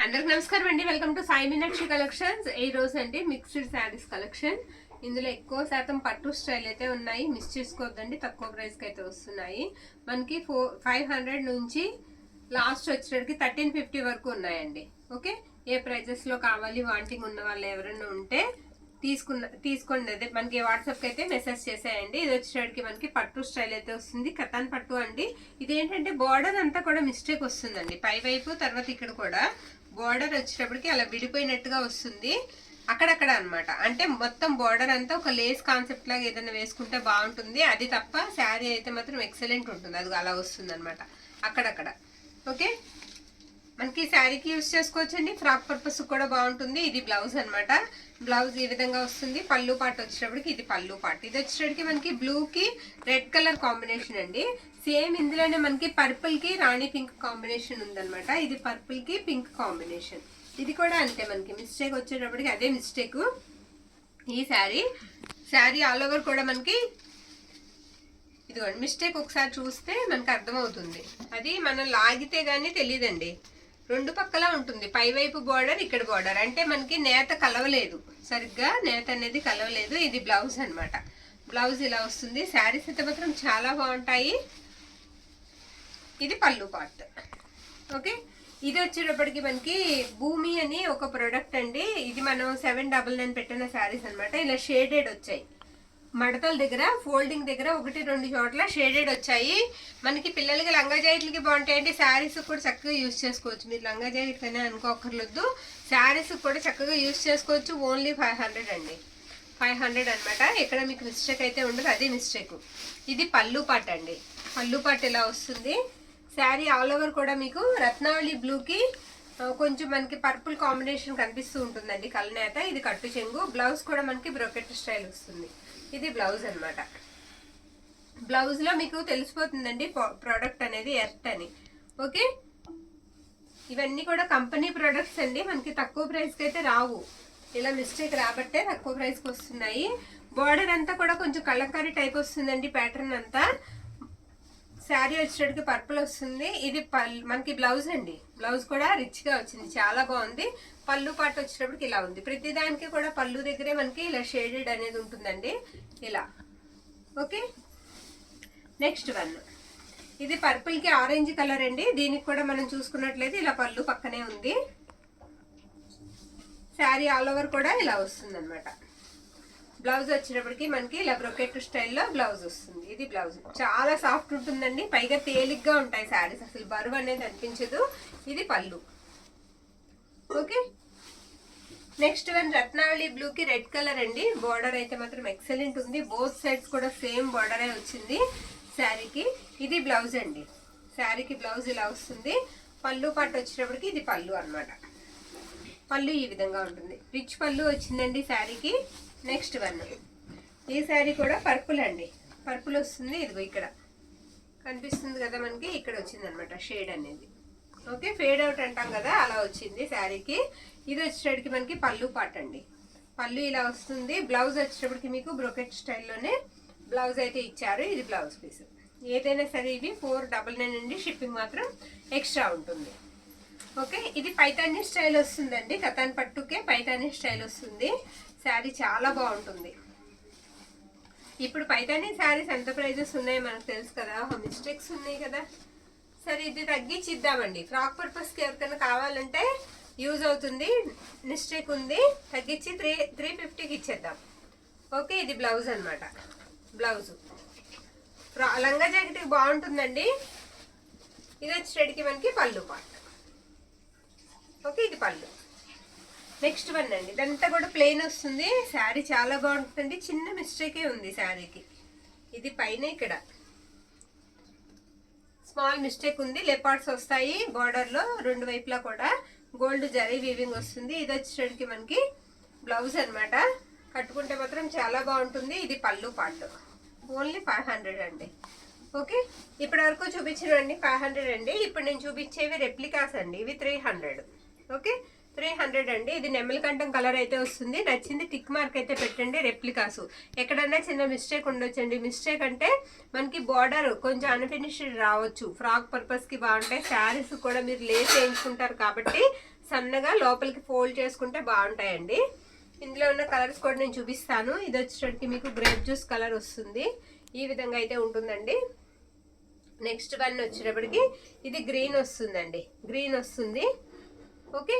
అందరికి నమస్కారం అండి. Welcome to Sai Meenakshi collections. ఈ రోజు అండి మిక్స్డ్ శారీస్ కలెక్షన్. ఇందులో ఎక్కువ శాతం పట్టు స్టైల్ అయితే ఉన్నాయి, మిస్ చేసుకోవద్దండి. తక్కువ ప్రైస్ కి అయితే వస్తున్నాయి. మనకి 500 నుంచి లాస్ట్ వచ్చేటికి 1350 వరకు ఉన్నాయండి. ఓకే, ఏ ప్రైజెస్ లో కావాలి వాంటింగ్ ఉన్న వాళ్ళు ఎవరైనా ఉంటే తీసుకోండి. అదే మనకి వాట్సాప్ కి అయితే మెసేజ్ చేసేయండి. ఇది వచ్చేటికి మనకి పట్టు స్టైల్ అయితే వస్తుంది, కథాన్ పట్టు అండి. ఇదేంటంటే బార్డర్ అంతా కూడా మిస్టేక్ వస్తుందండి. పై వైపు తర్వాత ఇక్కడ కూడా బార్డర్ వచ్చేటప్పటికి అలా విడిపోయినట్టుగా వస్తుంది అక్కడక్కడ అన్నమాట. అంటే మొత్తం బార్డర్ అంతా ఒక లేస్ కాన్సెప్ట్ లాగా ఏదైనా వేసుకుంటే బాగుంటుంది. అది తప్ప శారీ అయితే మాత్రం ఎక్సలెంట్ ఉంటుంది. అది అలా వస్తుంది అనమాట అక్కడక్కడ. ఓకే, మనకి శారీకి యూజ్ చేసుకోవచ్చండి. ఫ్రాక్ పర్పస్ కూడా బాగుంటుంది. ఇది బ్లౌజ్ అనమాట. బ్లౌజ్ ఈ విధంగా వస్తుంది. పళ్ళు పాటు వచ్చేటప్పటికి ఇది పళ్ళు పాటు. ఇది వచ్చేటప్పటికి మనకి బ్లూ కి రెడ్ కలర్ కాంబినేషన్ అండి. సేమ్ ఇందులోనే మనకి పర్పుల్ కి రాణి పింక్ కాంబినేషన్ ఉందన్నమాట. ఇది పర్పుల్ కి పింక్ కాంబినేషన్. ఇది కూడా అంతే, మనకి మిస్టేక్ వచ్చేటప్పటికి అదే మిస్టేక్. ఈ శారీ ఆల్ ఓవర్ కూడా మనకి ఇదిగోండి మిస్టేక్ ఒకసారి చూస్తే మనకు అర్థమవుతుంది. అది మనం లాగితే గానీ తెలియదండి. రెండు పక్కలా ఉంటుంది. పై వైపు బార్డర్, ఇక్కడ బార్డర్. అంటే మనకి నేత కలవలేదు, సరిగ్గా నేత అనేది కలవలేదు. ఇది బ్లౌజ్ అనమాట. బ్లౌజ్ ఇలా వస్తుంది. శారీస్ అయితే మాత్రం చాలా బాగుంటాయి. ఇది పళ్ళు పార్ట్. ఓకే, ఇది వచ్చేటప్పటికి మనకి భూమి అని ఒక ప్రోడక్ట్ అండి. ఇది మనం 799 పెట్టిన శారీస్ అనమాట. ఇలా షేడెడ్ వచ్చాయి. మడతల దగ్గర ఫోల్డింగ్ దగ్గర 1-2 చోట్ల షేడెడ్ వచ్చాయి. మనకి పిల్లలకి లంగా జాకెట్లకి బాగుంటాయండి. శారీస్ కూడా చక్కగా యూజ్ చేసుకోవచ్చు. మీరు లంగా జాకెట్ అనే అనుకోకర్లేదు, శారీస్ కూడా చక్కగా యూజ్ చేసుకోవచ్చు. ఓన్లీ 500 అండి. 500 అనమాట. ఇక్కడ మీకు మిస్టేక్ అయితే ఉండదు, అదే మిస్టేక్. ఇది పళ్ళు పాట అండి. పళ్ళు పాట ఇలా వస్తుంది. శారీ ఆల్ ఓవర్ కూడా మీకు రత్నావళి బ్లూకి కొంచెం మనకి పర్పుల్ కాంబినేషన్ కనిపిస్తూ ఉంటుందండి, కలనేత. ఇది కట్టు చెంగు. బ్లౌజ్ కూడా మనకి బ్రోకెట్ స్టైల్ వస్తుంది. ఇది బ్లౌజ్ అనమాట. బ్లౌజ్ లో మీకు తెలిసిపోతుందండి ప్రోడక్ట్ అనేది ఎర్త్ అని. ఓకే, ఇవన్నీ కూడా కంపెనీ ప్రొడక్ట్స్ అండి. మనకి తక్కువ ప్రైస్ కి అయితే రావు. ఇలా మిస్టేక్ రాబట్టే తక్కువ ప్రైస్ కి వస్తున్నాయి. బార్డర్ అంతా కూడా కొంచెం కలంకారీ టైప్ వస్తుందండి. ప్యాటర్న్ అంతా శారీ వచ్చేటికి పర్పుల్ వస్తుంది. ఇది మనకి బ్లౌజ్ అండి. బ్లౌజ్ కూడా రిచ్ గా వచ్చింది, చాలా బాగుంది. పళ్ళు పాటు వచ్చేటప్పటికి ఇలా ఉంది. ప్రతి దానికి కూడా పళ్ళు దగ్గరే మనకి ఇలా షేడెడ్ అనేది ఉంటుందండి, ఇలా. Okay, next one. ఇది పర్పుల్ కి ఆరెంజ్ కలర్ అండి. దీనికి కూడా మనం చూసుకున్నట్లయితే ఇలా పళ్ళు పక్కనే ఉంది. శారీ ఆల్ ఓవర్ కూడా ఇలా వస్తుంది అనమాట. బ్లౌజ్ వచ్చేటప్పటికి మనకి ఇలా బ్రొకెట్ స్టైల్లో బ్లౌజ్ వస్తుంది. ఇది బ్లౌజ్ చాలా సాఫ్ట్ ఉంటుందండి. పైగా తేలిగ్గా ఉంటాయి శారీస్, అసలు బరువు అనేది అనిపించదు. ఇది పళ్ళు. ఓకే, నెక్స్ట్ వన్ రత్నావళి బ్లూ కి రెడ్ కలర్ అండి. బార్డర్ అయితే మాత్రం ఎక్సలెంట్ ఉంది. బోత్ సైడ్స్ కూడా సేమ్ బార్డరే వచ్చింది శారీకి. ఇది బ్లౌజ్ అండి. శారీకి బ్లౌజ్ ఇలా వస్తుంది. పళ్ళు పాటు వచ్చేటప్పటికి ఇది పళ్ళు అనమాట. పళ్ళు ఈ విధంగా ఉంటుంది. రిచ్ పళ్ళు వచ్చిందండి శారీకి. Next one. ఈ శారీ కూడా పర్పుల్ అండి. పర్పుల్ వస్తుంది. ఇదిగో ఇక్కడ కనిపిస్తుంది కదా మనకి, ఇక్కడ వచ్చింది అనమాట షేడ్ అనేది. ఓకే, ఫేడ్ అవుట్ అంటాం కదా, అలా వచ్చింది శారీకి. ఇది వచ్చేటప్పటికి మనకి పళ్ళు పాట అండి. పళ్ళు ఇలా వస్తుంది. బ్లౌజ్ వచ్చేటప్పటికి మీకు బ్రోకెట్ స్టైల్లోనే బ్లౌజ్ అయితే ఇచ్చారు. ఇది బ్లౌజ్ పీస్. ఏదైనా సరే ఇవి 499 అండి. షిప్పింగ్ మాత్రం ఎక్స్ట్రా ఉంటుంది. ఓకే, ఇది పైతానీ స్టైల్ వస్తుందండి. కథాన్ పట్టుకే పైతానీ స్టైల్ వస్తుంది. శారీ చాలా బాగుంటుంది. ఇప్పుడు పైతానీ శారీస్ ఎంత ప్రైజెస్ ఉన్నాయో మనకు తెలుసు కదా, మిస్టేక్స్ ఉన్నాయి కదా. సరే, ఇది తగ్గించి ఇద్దామండి. ఫ్రాక్ పర్పస్కి ఎవరికైనా కావాలంటే యూజ్ అవుతుంది. మిస్టేక్ ఉంది, తగ్గించి 350కి ఇచ్చేద్దాం. ఓకే, ఇది బ్లౌజ్ అనమాట. బ్లౌజ్ లంగా జాకెట్కి బాగుంటుందండి. ఇది వచ్చేటికి మనకి పళ్ళు పార్ట్. ఓకే, ఇది పళ్ళు. నెక్స్ట్ వన్ అండి. ఇదంతా కూడా ప్లెయిన్ వస్తుంది. శారీ చాలా బాగుంటుందండి. చిన్న మిస్టేకే ఉంది శారీకి. ఇది పైన ఇక్కడ స్మాల్ మిస్టేక్ ఉంది. లెపార్డ్స్ వస్తాయి బార్డర్ లో రెండు వైపులా కూడా. గోల్డ్ జరీ వీవింగ్ వస్తుంది. ఇది వచ్చేటికి మనకి బ్లౌజ్ అనమాట. కట్టుకుంటే మాత్రం చాలా బాగుంటుంది. ఇది పళ్ళు పార్ట్. ఓన్లీ 500 అండి. ఓకే, ఇప్పటి వరకు చూపించినవన్నీ 500 అండి. ఇప్పుడు నేను చూపించేవి రెప్లికాస్ అండి. ఇవి 300. ఓకే, 300 అండి. ఇది నెమలికంఠం కలర్ అయితే వస్తుంది. నచ్చింది టిక్ మార్క్ అయితే పెట్టండి. రెప్లికాసు ఎక్కడన్నా చిన్న మిస్టేక్ ఉండొచ్చండి. మిస్టేక్ అంటే మనకి బార్డర్ కొంచెం అన్ఫినిష్డ్ రావచ్చు. ఫ్రాక్ పర్పస్ కి బాగుంటాయి. శారీస్ కూడా మీరు లేస్ వేయించుకుంటారు కాబట్టి సన్నగా లోపలికి ఫోల్డ్ చేసుకుంటే బాగుంటాయండి. ఇందులో ఉన్న కలర్స్ కూడా నేను చూపిస్తాను. ఇది వచ్చేసరికి మీకు గ్రేప్ జ్యూస్ కలర్ వస్తుంది, ఈ విధంగా అయితే ఉంటుందండి. నెక్స్ట్ వన్ వచ్చేటప్పటికి ఇది గ్రీన్ వస్తుందండి, గ్రీన్ వస్తుంది. ఓకే,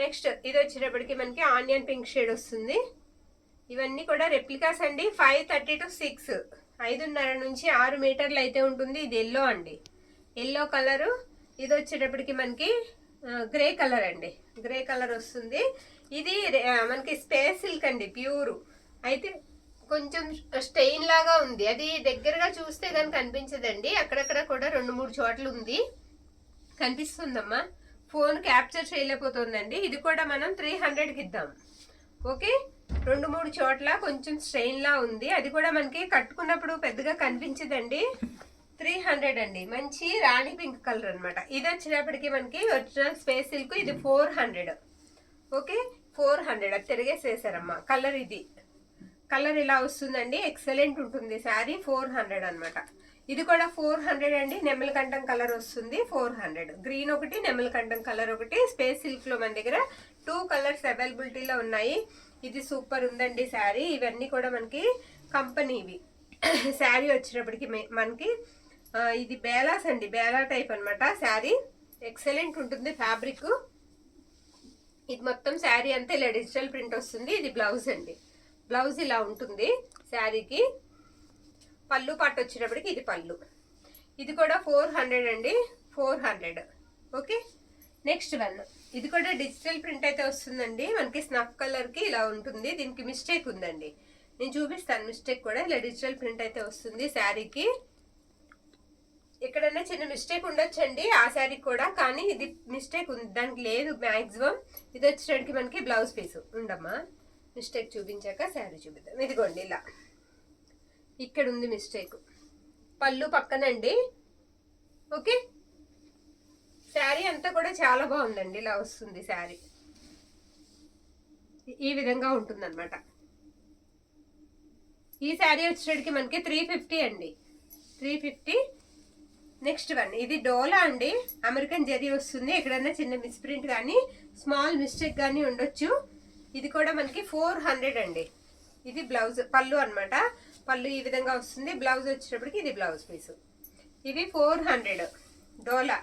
నెక్స్ట్ ఇది వచ్చేటప్పటికి మనకి ఆనియన్ పింక్ షేడ్ వస్తుంది. ఇవన్నీ కూడా రెప్లికాస్ అండి. 5:30 to 6, 5:30 నుంచి 6 మీటర్లు అయితే ఉంటుంది. ఇది ఎల్లో అండి, ఎల్లో కలరు. ఇది వచ్చేటప్పటికి మనకి గ్రే కలర్ అండి, గ్రే కలర్ వస్తుంది. ఇది మనకి స్పేస్ సిల్క్ అండి, ప్యూర్. అయితే కొంచెం స్టెయిన్ లాగా ఉంది, అది దగ్గరగా చూస్తే కానీ కనిపించదండి, అక్కడక్కడ కూడా 2-3 చోట్ల ఉంది, కనిపిస్తుందమ్మా. Phone capture చేయలేకపోతుందండి. ఇది కూడా మనం 300కి ఇద్దాం. ఓకే, 2-3 చోట్ల కొంచెం స్ట్రెయిన్ లా ఉంది, అది కూడా మనకి కట్టుకున్నప్పుడు పెద్దగా కనిపించదండి. 300 అండి. మంచి రాణి పింక్ కలర్ అనమాట. ఇది వచ్చినప్పటికీ మనకి ఒరిజినల్ స్పేస్ సిల్క్. ఇది 400. ఓకే, 400. అది తిరిగేసేసారమ్మా. కలర్ ఇది, కలర్ ఇలా వస్తుందండి, ఎక్సలెంట్ ఉంటుంది శారీ. 400 అనమాట. ఇది కూడా 400 అండి. నెమలికంఠం కలర్ వస్తుంది, 400. గ్రీన్ ఒకటి, నెమలికంఠం కలర్ ఒకటి. స్పేస్ సిల్క్ లో మన దగ్గర 2 కలర్స్ అవైలబిలిటీలో ఉన్నాయి. ఇది సూపర్ ఉందండి శారీ. ఇవన్నీ కూడా మనకి కంపెనీవి. శారీ వచ్చినప్పటికి మనకి ఇది బేలాస్ అండి, బేలా టైప్ అనమాట శారీ. ఎక్సలెంట్ ఉంటుంది ఫ్యాబ్రిక్. ఇది మొత్తం శారీ అంతా ఇలా డిజిటల్ ప్రింట్ వస్తుంది. ఇది బ్లౌజ్ అండి, బ్లౌజ్ ఇలా ఉంటుంది శారీకి. పళ్ళు పాటు వచ్చేటప్పటికి ఇది పళ్ళు. ఇది కూడా 400 అండి, 400. Okay, next one. ఇది కూడా డిజిటల్ ప్రింట్ అయితే వస్తుందండి మనకి. స్నఫ్ కలర్ కి ఇలా ఉంటుంది. దీనికి మిస్టేక్ ఉందండి, నేను చూపిస్తాను మిస్టేక్ కూడా. ఇలా డిజిటల్ ప్రింట్ అయితే వస్తుంది శారీకి. ఎక్కడన్నా చిన్న మిస్టేక్ ఉండొచ్చండి ఆ శారీకి కూడా, కానీ ఇది మిస్టేక్ ఉంది, దానికి లేదు మ్యాక్సిమం. ఇది వచ్చేసరికి మనకి బ్లౌజ్ పీస్ ఉండమ్మా. మిస్టేక్ చూపించాక శారీ చూపిద్దాం. ఇదిగోండి ఇలా ఇక్కడ ఉంది మిస్టేక్. పళ్ళు పక్కనండి. ఓకే, శారీ అంతా కూడా చాలా బాగుందండి. ఇలా వస్తుంది శారీ, ఈ విధంగా ఉంటుంది అనమాట. ఈ శారీ వచ్చేటికి మనకి 350 అండి, 350. Next one. ఇది డోలా అండి, అమెరికన్ జరీ వస్తుంది. ఎక్కడన్నా చిన్న మిస్ప్రింట్ కానీ స్మాల్ మిస్టేక్ కానీ ఉండొచ్చు. ఇది కూడా మనకి 400 అండి. ఇది బ్లౌజ్, పళ్ళు అనమాట. పళ్ళు ఈ విధంగా వస్తుంది. బ్లౌజ్ వచ్చేటప్పటికి ఇది బ్లౌజ్ పీస్. ఇవి 400 డోలా.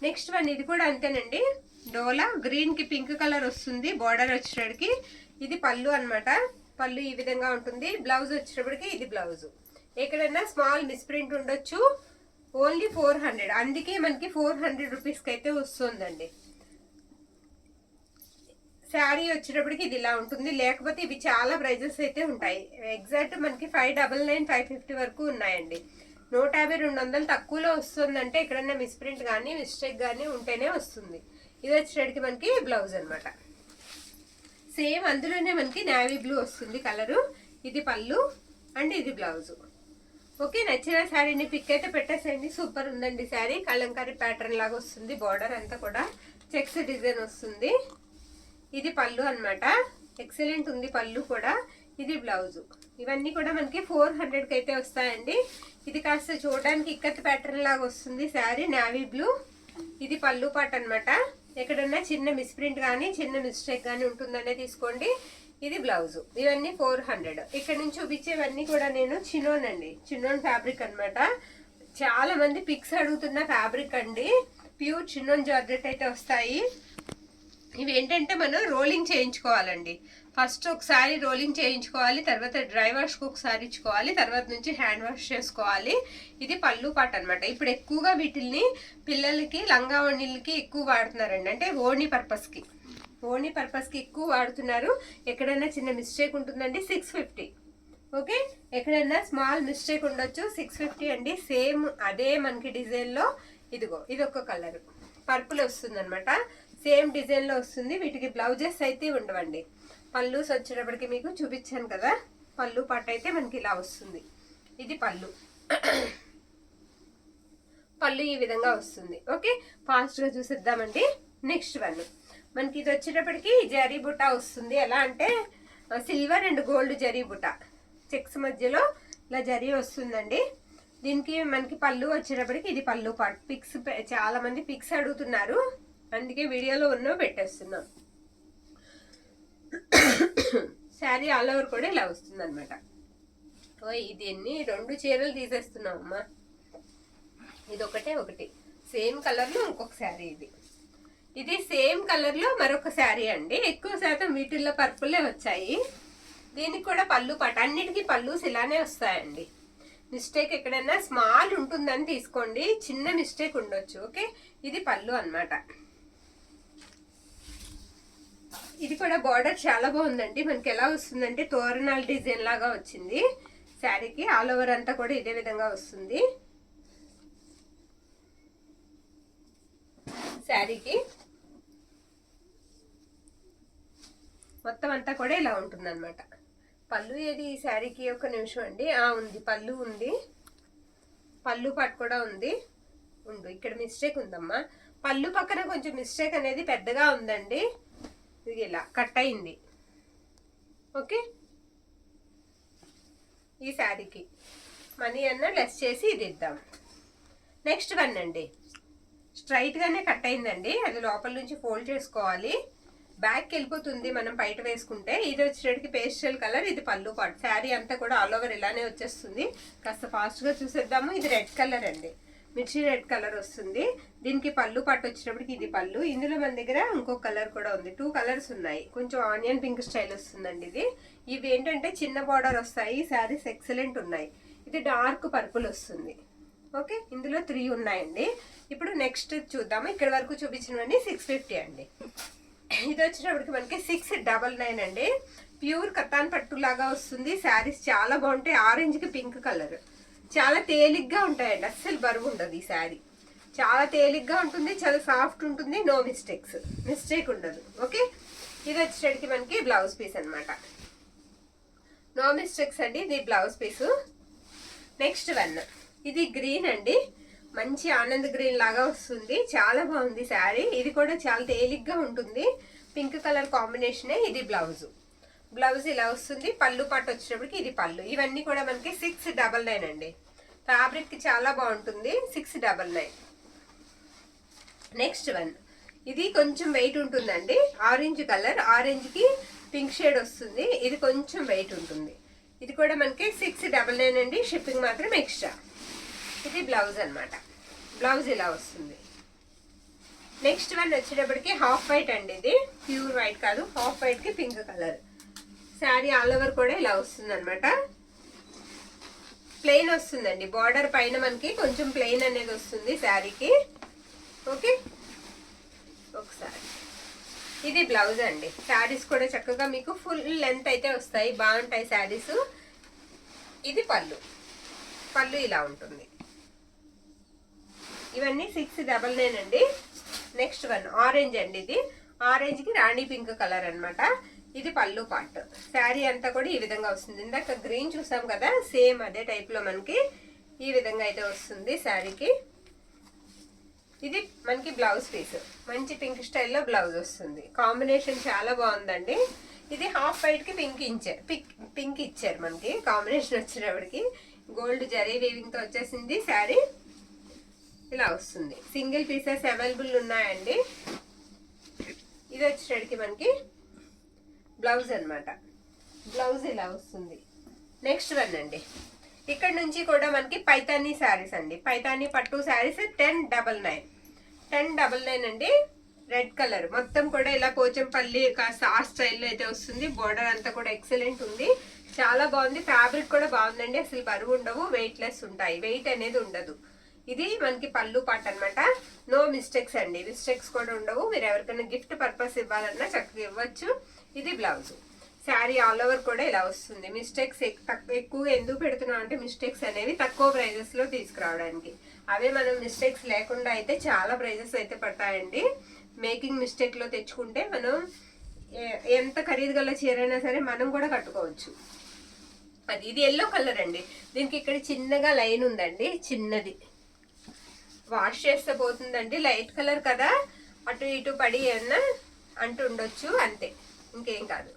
Next one. ఇది కూడా అంతేనండి, డోలా. గ్రీన్ కి పింక్ కలర్ వస్తుంది బార్డర్ వచ్చేటప్పటికి. ఇది పళ్ళు అనమాట. పళ్ళు ఈ విధంగా ఉంటుంది. బ్లౌజ్ వచ్చేటప్పటికి ఇది బ్లౌజ్. ఎక్కడైనా స్మాల్ మిస్ప్రింట్ ఉండొచ్చు. ఓన్లీ 400, అందుకే మనకి 400 రూపీస్కి అయితే వస్తుందండి. శారీ వచ్చేటప్పటికి ఇది ఇలా ఉంటుంది. లేకపోతే ఇవి చాలా ప్రైజెస్ అయితే ఉంటాయి. ఎగ్జాక్ట్ మనకి 599, 550 వరకు ఉన్నాయండి. 150, 200 తక్కువలో వస్తుందంటే ఎక్కడన్నా మిస్ప్రింట్ కానీ మిస్టేక్ కానీ ఉంటేనే వస్తుంది. ఇది వచ్చేటప్పటికి మనకి బ్లౌజ్ అనమాట. సేమ్ అందులోనే మనకి నేవీ బ్లూ వస్తుంది కలరు. ఇది పళ్ళు అండ్ ఇది బ్లౌజ్. ఓకే, నచ్చిన శారీని పిక్ అయితే పెట్టేసేయండి. సూపర్ ఉందండి శారీ. కలంకారీ ప్యాటర్న్ లాగా వస్తుంది. బార్డర్ అంతా కూడా చెక్స్ డిజైన్ వస్తుంది. ఇది పళ్ళు అనమాట. ఎక్సలెంట్ ఉంది పళ్ళు కూడా. ఇది బ్లౌజ్. ఇవన్నీ కూడా మనకి 400కి అయితే వస్తాయండి. ఇది కాస్త చూడడానికి ఇక్కత్ ప్యాటర్న్ లాగా వస్తుంది శారీ, నేవీ బ్లూ. ఇది పళ్ళు పాట అనమాట. ఎక్కడన్నా చిన్న మిస్ప్రింట్ కానీ చిన్న మిస్టేక్ కానీ ఉంటుందనే తీసుకోండి. ఇది బ్లౌజ్. ఇవన్నీ 400. ఇక్కడ నుంచి చూపించేవన్నీ కూడా నేను చినోన్ అండి, చినోన్ ఫ్యాబ్రిక్ అనమాట. చాలా మంది పిక్స్ అడుగుతున్న ఫ్యాబ్రిక్ అండి. ప్యూర్ చినోన్ జార్జెట్ అయితే వస్తాయి. ఇవి ఏంటంటే మనం రోలింగ్ చేయించుకోవాలండి. ఫస్ట్ ఒకసారి రోలింగ్ చేయించుకోవాలి, తర్వాత డ్రై వాష్కి ఒకసారి ఇచ్చుకోవాలి, తర్వాత నుంచి హ్యాండ్ వాష్ చేసుకోవాలి. ఇది పళ్ళు పాట అనమాట. ఇప్పుడు ఎక్కువగా వీటిల్ని పిల్లలకి లంగా ఓణీలకి ఎక్కువ వాడుతున్నారండి, అంటే ఓణీ పర్పస్కి, ఓణీ పర్పస్కి ఎక్కువ వాడుతున్నారు. ఎక్కడైనా చిన్న మిస్టేక్ ఉంటుందండి 650. ఓకే, ఎక్కడైనా స్మాల్ మిస్టేక్ ఉండొచ్చు 650 అండి. సేమ్ అదే మనకి డిజైన్లో ఇదిగో ఇది ఒక కలర్ పర్పుల్ వస్తుంది అనమాట. సేమ్ డిజైన్లో వస్తుంది. వీటికి బ్లౌజెస్ అయితే ఉండవండి. పళ్ళుస్ వచ్చేటప్పటికి మీకు చూపించాను కదా, పళ్ళు పాట అయితే మనకి ఇలా వస్తుంది. ఇది పళ్ళు, పళ్ళు ఈ విధంగా వస్తుంది. ఓకే, ఫాస్ట్గా చూసిద్దామండి. నెక్స్ట్ వన్ మనకి ఇది వచ్చేటప్పటికి జరీ బుట్ట వస్తుంది. ఎలా అంటే సిల్వర్ అండ్ గోల్డ్ జరీ బుట్ట, చెక్స్ మధ్యలో ఇలా జరీ వస్తుందండి. దీనికి మనకి పళ్ళు వచ్చేటప్పటికి ఇది పళ్ళు పాటు. పిక్స్ చాలా మంది పిక్స్ అడుగుతున్నారు. అందుకే వీడియోలో ఉన్నో పెట్టేస్తున్నాం. శారీ ఆల్ ఓవర్ కూడా ఇలా వస్తుంది అనమాట. దీన్ని 2 చీరలు తీసేస్తున్నాం అమ్మా. ఇది ఒకటి సేమ్ కలర్లో ఇంకొక శారీ. ఇది సేమ్ కలర్లో మరొక శారీ అండి. ఎక్కువ శాతం వీటిల్లో పర్పులే వచ్చాయి. దీనికి కూడా పళ్ళు పాట, అన్నిటికీ పళ్ళుస్ ఇలానే వస్తాయండి. మిస్టేక్ ఎక్కడైనా స్మాల్ ఉంటుందని తీసుకోండి, చిన్న మిస్టేక్ ఉండొచ్చు. ఓకే, ఇది పళ్ళు అన్నమాట. ఇది కూడా బార్డర్ చాలా బాగుందండి. మనకి ఎలా వస్తుందంటే తోరణాల డిజైన్ లాగా వచ్చింది శారీకి. ఆల్ ఓవర్ అంతా కూడా ఇదే విధంగా వస్తుంది శారీకి. మొత్తం అంతా కూడా ఇలా ఉంటుంది అనమాట. పళ్ళు ఏది ఈ శారీకి? ఒక నిమిషం అండి. ఉంది, పళ్ళు ఉంది, పళ్ళు పాటు కూడా ఉంది. ఇక్కడ మిస్టేక్ ఉందమ్మా. పళ్ళు పక్కన కొంచెం మిస్టేక్ అనేది పెద్దగా ఉందండి. ఇది ఇలా కట్ అయింది. ఓకే, ఈ శారీకి మనీ అన్న లెస్ చేసి ఇది ఇద్దాం. నెక్స్ట్ వన్ అండి, స్ట్రైట్ గానే కట్ అయిందండి. అది లోపల నుంచి ఫోల్డ్ చేసుకోవాలి. బ్యాక్ వెళ్ళిపోతుంది మనం బయట వేసుకుంటే. ఇది వచ్చేటికి పేస్టల్ కలర్, ఇది పళ్ళు పాటు. శారీ అంతా కూడా ఆల్ ఓవర్ ఇలానే వచ్చేస్తుంది. కాస్త ఫాస్ట్ గా చూసేద్దాము. ఇది రెడ్ కలర్ అండి, మిర్చి రెడ్ కలర్ వస్తుంది. దీనికి పళ్ళు పాటు వచ్చినప్పటికి ఇది పళ్ళు. ఇందులో మన దగ్గర ఇంకొక కలర్ కూడా ఉంది. 2 కలర్స్ ఉన్నాయి. కొంచెం ఆనియన్ పింక్ స్టైల్ వస్తుందండి ఇది. ఇవి ఏంటంటే చిన్న బార్డర్ వస్తాయి. శారీస్ ఎక్సలెంట్ ఉన్నాయి. ఇది డార్క్ పర్పుల్ వస్తుంది. ఓకే, ఇందులో 3 ఉన్నాయండి. ఇప్పుడు నెక్స్ట్ చూద్దాము. ఇక్కడ వరకు చూపించినవన్నీ 650 అండి. ఇది వచ్చినప్పటికి మనకి 699 అండి. ప్యూర్ కతాన్ పట్టు లాగా వస్తుంది. శారీస్ చాలా బాగుంటాయి. ఆరెంజ్ కి పింక్ కలర్, చాలా తేలిగ్గా ఉంటాయండి. అస్సలు బరువు ఉండదు. ఈ శారీ చాలా తేలిగ్గా ఉంటుంది, చాలా సాఫ్ట్ ఉంటుంది. నో మిస్టేక్ ఉండదు. ఓకే, ఇది వచ్చేటికి మనకి బ్లౌజ్ పీస్ అనమాట. నో మిస్టేక్స్ అండి, ఇది బ్లౌజ్ పీసు. నెక్స్ట్ వన్, ఇది గ్రీన్ అండి. మంచి ఆనంద్ గ్రీన్ లాగా వస్తుంది. చాలా బాగుంది శారీ. ఇది కూడా చాలా తేలిగ్గా ఉంటుంది. పింక్ కలర్ కాంబినేషనే. ఇది బ్లౌజ్ ఇలా వస్తుంది. పళ్ళు పాటు వచ్చినప్పటికి ఇది పళ్ళు. ఇవన్నీ కూడా మనకి 699 అండి. ఫ్యాబ్రిక్ చాలా బాగుంటుంది. 699. నెక్స్ట్ వన్, ఇది కొంచెం వెయిట్ ఉంటుందండి. ఆరెంజ్ కలర్, ఆరెంజ్ కి పింక్ షేడ్ వస్తుంది. ఇది కొంచెం వెయిట్ ఉంటుంది. ఇది కూడా మనకి 699 అండి. షిప్పింగ్ మాత్రం ఎక్స్ట్రా. ఇది బ్లౌజ్ అనమాట. బ్లౌజ్ ఇలా వస్తుంది. నెక్స్ట్ వన్ వచ్చేటప్పటికి హాఫ్ వైట్ అండి. ఇది ప్యూర్ వైట్ కాదు, హాఫ్ వైట్ కి pink colour. Sari all over కూడా ఇలా వస్తుంది అనమాట. ప్లెయిన్ వస్తుందండి. బార్డర్ పైన మనకి కొంచెం ప్లెయిన్ అనేది వస్తుంది శారీకి. ఓకే, ఒకసారి ఇది బ్లౌజ్ అండి. శారీస్ కూడా చక్కగా మీకు ఫుల్ లెంత్ అయితే వస్తాయి. బాగుంటాయి శారీస్. ఇది పళ్ళు ఇలా ఉంటుంది. ఇవన్నీ 699 అండి. నెక్స్ట్ వన్ ఆరెంజ్ అండి. ఇది ఆరెంజ్ కి రాణి పింక్ కలర్ అనమాట. ఇది పళ్ళు పార్ట్. శారీ అంతా కూడా ఈ విధంగా వస్తుంది. ఇందాక గ్రీన్ చూసాం కదా, సేమ్ అదే టైప్ లో మనకి ఈ విధంగా అయితే వస్తుంది శారీకి. ఇది మనకి బ్లౌజ్ పీస్. మంచి పింక్ స్టైల్లో బ్లౌజ్ వస్తుంది. కాంబినేషన్ చాలా బాగుందండి. ఇది హాఫ్ వైట్ కి పింక్ ఇచ్చారు మనకి. కాంబినేషన్ వచ్చేటప్పటికి గోల్డ్ జరీ వీవింగ్ తో వచ్చేసింది. శారీ ఇలా వస్తుంది. సింగిల్ పీసెస్ అవైలబుల్ ఉన్నాయండి. ఇది వచ్చేటికి మనకి బ్లౌజ్ అనమాట. బ్లౌజ్ ఇలా వస్తుంది. నెక్స్ట్ వన్ అండి, ఇక్కడ నుంచి కూడా మనకి పైతానీ శారీస్ అండి. పైతానీ పట్టు శారీస్ 1099 అండి. రెడ్ కలర్ మొత్తం కూడా ఇలా పోచంపల్లి కాస్త ఆ స్టైల్లో అయితే వస్తుంది. బోర్డర్ అంతా కూడా ఎక్సలెంట్ ఉంది. చాలా బాగుంది. ఫ్యాబ్రిక్ కూడా బాగుందండి. అసలు బరువు ఉండవు, వెయిట్ లెస్ ఉంటాయి. వెయిట్ అనేది ఉండదు. ఇది మనకి పళ్ళు పాట అనమాట. నో మిస్టేక్స్ అండి. మిస్టేక్స్ కూడా ఉండవు. మీరు ఎవరికైనా గిఫ్ట్ పర్పస్ ఇవ్వాలన్నా చక్కగా ఇవ్వచ్చు. ఇది బ్లౌజ్. శారీ ఆల్ ఓవర్ కూడా ఇలా వస్తుంది. మిస్టేక్స్ ఎక్కువగా ఎందుకు పెడుతున్నాం అంటే మిస్టేక్స్ అనేవి తక్కువ ప్రైజెస్ లో తీసుకురావడానికి. అవే మనం మిస్టేక్స్ లేకుండా అయితే చాలా ప్రైజెస్ అయితే పడతాయండి. మేకింగ్ మిస్టేక్ లో తెచ్చుకుంటే మనం ఎంత ఖరీదు గల చీరైనా సరే మనం కూడా కట్టుకోవచ్చు. ఇది ఎల్లో కలర్ అండి. దీనికి ఇక్కడ చిన్నగా లైన్ ఉందండి, చిన్నది. వాష్ చేస్తే పోతుందండి. లైట్ కలర్ కదా, అటు ఇటు పడి ఏమన్నా అంటూ ఉండొచ్చు, అంతే, ఇంకేం కాదు.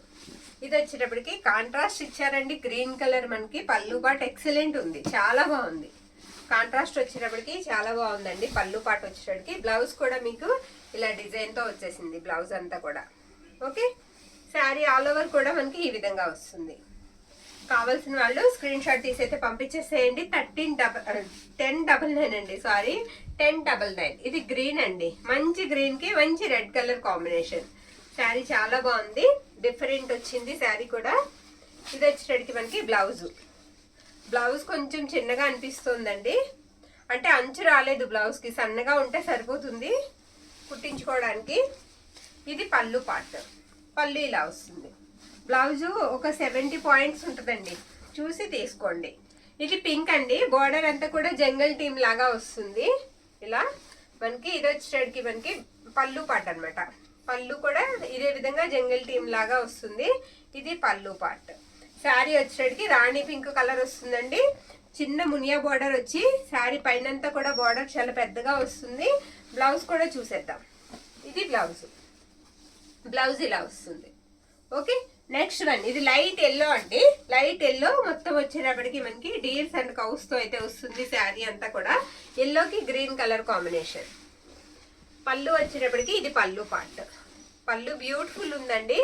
ఇది వచ్చేటప్పటికి కాంట్రాస్ట్ ఇచ్చారండి. గ్రీన్ కలర్ మనకి పళ్ళు పాటు ఎక్సలెంట్ ఉంది, చాలా బాగుంది. కాంట్రాస్ట్ వచ్చేటప్పటికి చాలా బాగుందండి. పళ్ళు పాటు వచ్చేటప్పటికి బ్లౌజ్ కూడా మీకు ఇలా డిజైన్ తో వచ్చేసింది బ్లౌజ్ అంతా కూడా. ఓకే, శారీ ఆల్ ఓవర్ కూడా మనకి ఈ విధంగా వస్తుంది. కావాల్సిన వాళ్ళు స్క్రీన్ షాట్ తీసి అయితే పంపించేసేయండి. 1099 అండి, సారీ 1099. ఇది గ్రీన్ అండి, మంచి గ్రీన్ కి మంచి రెడ్ కలర్ కాంబినేషన్. శారీ చాలా బాగుంది, డిఫరెంట్ వచ్చింది శారీ కూడా. ఇది వచ్చేటప్పటికి మనకి బ్లౌజ్ కొంచెం చిన్నగా అనిపిస్తుందండి, అంటే అంచు రాలేదు బ్లౌజ్ కి, సన్నగా ఉంటే సరిపోతుంది కుట్టించుకోవడానికి. ఇది పళ్ళు పార్ట్, పళ్ళు ఇలా వస్తుంది. బ్లౌజు ఒక 70 పాయింట్స్ ఉంటుందండి, చూసి తీసుకోండి. ఇది పింక్ అండి, బార్డర్ అంతా కూడా జంగల్ టీమ్ లాగా వస్తుంది ఇలా మనకి. ఇది వచ్చేటప్పటికి మనకి పళ్ళు పార్ట్ అనమాట. పళ్ళు కూడా ఇదే విధంగా జంగల్ టీమ్ లాగా వస్తుంది. ఇది పళ్ళు పార్ట్. శారీ వచ్చేటప్పటికి రాణి పింక్ కలర్ వస్తుందండి. చిన్న మునియా బార్డర్ వచ్చి శారీ పైనంతా కూడా బార్డర్ చాలా పెద్దగా వస్తుంది. బ్లౌజ్ కూడా చూసేద్దాం. ఇది బ్లౌజ్ ఇలా వస్తుంది. ఓకే, నెక్స్ట్ వన్ ఇది లైట్ ఎల్లో అండి. లైట్ ఎల్లో మొత్తం వచ్చేటప్పటికి మనకి డీల్స్ అండ్ కౌస్ తో అయితే వస్తుంది శారీ అంతా కూడా. ఎల్లోకి గ్రీన్ కలర్ కాంబినేషన్. పళ్ళు వచ్చేటప్పటికి ఇది పళ్ళు పార్ట్. పళ్ళు బ్యూటిఫుల్ ఉందండి.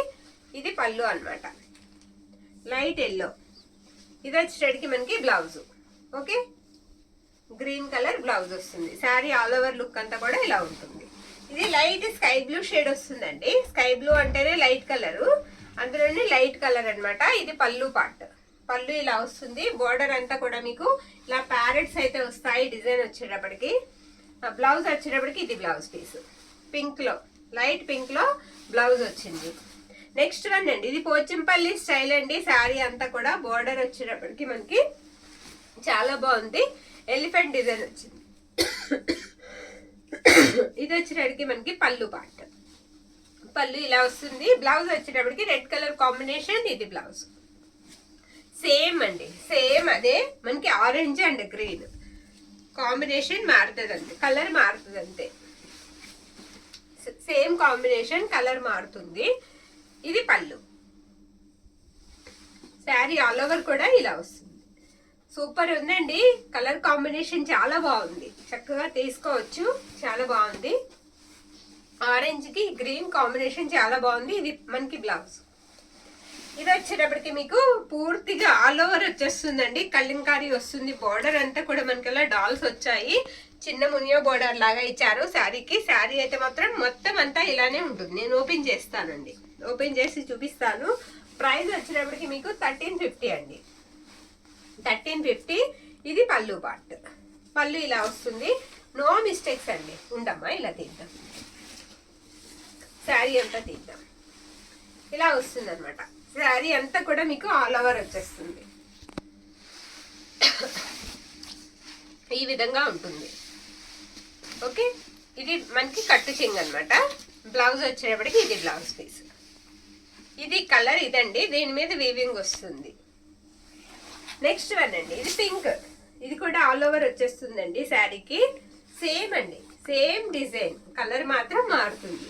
ఇది పళ్ళు అన్నమాట, లైట్ ఎల్లో. ఇది వచ్చేటప్పటికి మనకి blouse. Okay, green colour blouse వస్తుంది. శారీ ఆల్ ఓవర్ లుక్ అంతా కూడా ఇలా ఉంటుంది. ఇది లైట్ స్కై బ్లూ షేడ్ వస్తుందండి. స్కై బ్లూ అంటేనే లైట్ కలరు, అందులోనే లైట్ కలర్ అన్నమాట. ఇది పళ్ళు పార్ట్. పళ్ళు ఇలా వస్తుంది. బోర్డర్ అంతా కూడా మీకు ఇలా ప్యారెట్స్ అయితే వస్తాయి డిజైన్ వచ్చేటప్పటికి. బ్లౌజ్ వచ్చేటప్పటికి ఇది బ్లౌజ్ పీస్ పింక్ లో, లైట్ పింక్ లో బ్లౌజ్ వచ్చింది. నెక్స్ట్ వన్ అండి, ఇది పోచంపల్లి స్టైల్ అండి. శారీ అంతా కూడా బోర్డర్ వచ్చేటప్పటికి మనకి చాలా బాగుంది, ఎలిఫెంట్ డిజైన్ వచ్చింది. ఇది వచ్చేటప్పటికి మనకి పళ్ళు పార్ట్. పళ్ళు ఇలా వస్తుంది. బ్లౌజ్ వచ్చేటప్పటికి రెడ్ కలర్ కాంబినేషన్. ఇది బ్లౌజ్ సేమ్ అండి, సేమ్ అదే మనకి ఆరెంజ్ అండ్ గ్రీన్ కాంబినేషన్ మారుతుంది అంతే, కలర్ మారుతుంది అంతే. సేమ్ కాంబినేషన్, కలర్ మారుతుంది. ఇది పళ్ళు. శారీ ఆల్ ఓవర్ కూడా ఇలా వస్తుంది. సూపర్ ఉందండి, కలర్ కాంబినేషన్ చాలా బాగుంది, చక్కగా తీసుకోవచ్చు, చాలా బాగుంది. ఆరెంజ్ కి గ్రీన్ కాంబినేషన్ చాలా బాగుంది. ఇది మనకి బ్లౌజ్. ఇది వచ్చేటప్పటికి మీకు పూర్తిగా ఆల్ ఓవర్ వచ్చేస్తుందండి, కలంకారీ వస్తుంది. బోర్డర్ అంతా కూడా మనకి అలా డాల్స్ వచ్చాయి, చిన్న మునియో బోర్డర్ లాగా ఇచ్చారు శారీకి. శారీ అయితే మాత్రం మొత్తం అంతా ఇలానే ఉంటుంది. నేను ఓపెన్ చేస్తానండి, ఓపెన్ చేసి చూపిస్తాను. ప్రైస్ వచ్చేటప్పటికి మీకు 1350 అండి, 1350. ఇది పళ్ళు పార్ట్. పళ్ళు ఇలా వస్తుంది. నో మిస్టేక్స్ అండి. ఉండమ్మా, ఇలా తీద్దాం, శారీ అంతా తీద్దాం. ఇలా వస్తుంది అనమాట. శారీ అంతా కూడా మీకు ఆల్ ఓవర్ వచ్చేస్తుంది, ఈ విధంగా ఉంటుంది. ఓకే, ఇది మనకి కట్టు చెంగు అనమాట. బ్లౌజ్ వచ్చేటప్పటికి ఇది బ్లౌజ్ పీస్. ఇది కలర్ ఇదండి, దీని మీద వీవింగ్ వస్తుంది. నెక్స్ట్ వన్ అండి, ఇది పింక్. ఇది కూడా ఆల్ ఓవర్ వచ్చేస్తుందండి శారీకి. సేమ్ అండి, సేమ్ డిజైన్, కలర్ మాత్రం మారుతుంది.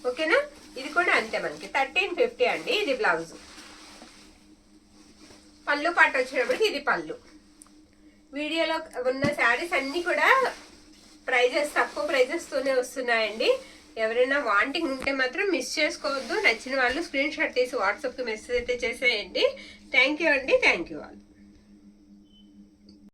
ఓకేనా, ఇది కూడా అంతే మనకి 1350 అండి. ఇది బ్లౌజ్. పళ్ళు పాటు వచ్చేటప్పటికి ఇది పళ్ళు. వీడియోలో ఉన్న శారీస్ అన్ని కూడా ప్రైజెస్ తక్కువ ప్రైజెస్ తోనే వస్తున్నాయండి. ఎవరైనా వాంటింగ్ ఉంటే మాత్రం మిస్ చేసుకోవద్దు. నచ్చిన వాళ్ళు స్క్రీన్ షాట్ తీసి వాట్సాప్కి మెసేజ్ అయితే చేసేయండి. థ్యాంక్ యూ అండి, థ్యాంక్ యూ ఆల్.